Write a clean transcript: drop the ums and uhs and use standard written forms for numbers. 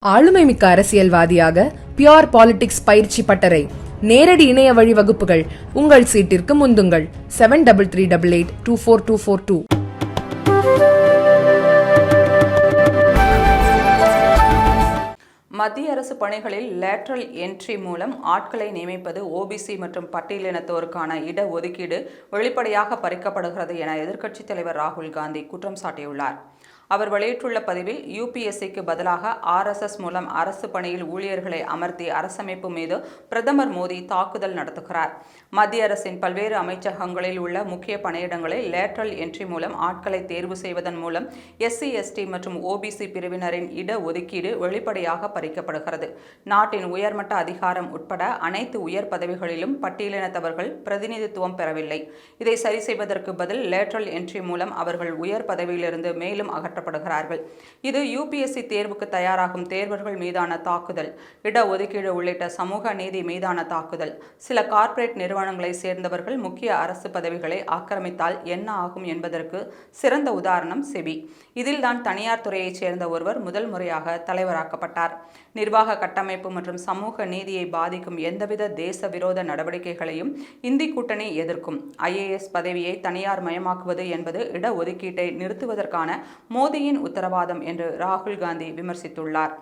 ஆளுமைமிக்க அரசியல்வாதியாக pure politics பயிற்சி பட்டறை நேரடி இணைய வழி வகுப்புகள் உங்கள் சீட்டிற்கு முந்துங்கள் 7338824242. மத்திய அரசு பணிகளில் லேட்ரல் என்ட்ரி மூலம் ஆட்களை நியமிப்பது ஓபிசி மற்றும் பட்டியலினத்தோருக்கான இட ஒதுக்கீடு வெளிப்படையாக பறிக்கப்படுகிறது என எதிர்க்கட்சித் தலைவர் ராகுல் காந்தி குற்றம் சாட்டியுள்ளார். அவர் வெளியிட்டுள்ள பதிவில் யூபிஎஸ்சிக்கு பதிலாக RSS மூலம் அரசு பணியில் ஊழியர்களை அமர்த்தி அரசமைப்பு மீது பிரதமர் மோடி தாக்குதல் நடத்துகிறார். மத்திய அரசின் பல்வேறு அமைச்சகங்களில் உள்ள முக்கிய பணியிடங்களில் லேட்ரல் என்ட்ரி மூலம் ஆட்களை தேர்வு செய்வதன் மூலம் SC/ST மற்றும் OBC பிரிவினரின் இட ஒதுக்கீடு வெளிப்படையாக பறிக்கப்படுகிறது. நாட்டின் உயர்மட்ட அதிகாரம் உட்பட அனைத்து உயர் பதவிகளிலும் பட்டியலினத்தவர்கள் பிரதிநிதித்துவம் பெறவில்லை. இதை சரி செய்வதற்கு பதில் லேட்ரல் என்ட்ரி மூலம் அவர்கள் உயர் பதவியிலிருந்து மேலும் அகற்றப்படுகிறார்கள். இது UPSC தேர்வுக்கு தயாராகும் தேர்வர்கள் மீதான தாக்குதல், இட ஒதுக்கீடு உள்ளிட்ட சமூக நீதி மீதான தாக்குதல். சில கார்ப்பரேட் நிறுவனங்களை சேர்ந்தவர்கள் முக்கிய அரசு பதவிகளை ஆக்கிரமித்தால் என்ன ஆகும் என்பதற்கு சிறந்த உதாரணம் செபி. இதில்தான் தனியார் துறையைச் சேர்ந்த ஒருவர் முதல் முறையாக தலைவராக்கப்பட்டார். நிர்வாக கட்டமைப்பு மற்றும் சமூக நீதியை பாதிக்கும் எந்தவித தேச விரோத நடவடிக்கைகளையும் இந்தி கூட்டணி எதிர்க்கும். IAS பதவியை தனியார் மயமாக்குவது என்பது இட ஒதுக்கீட்டை நிறுத்துவதற்கான மோடியின் உத்தரவாதம் என்று ராகுல் காந்தி விமர்சித்துள்ளார்.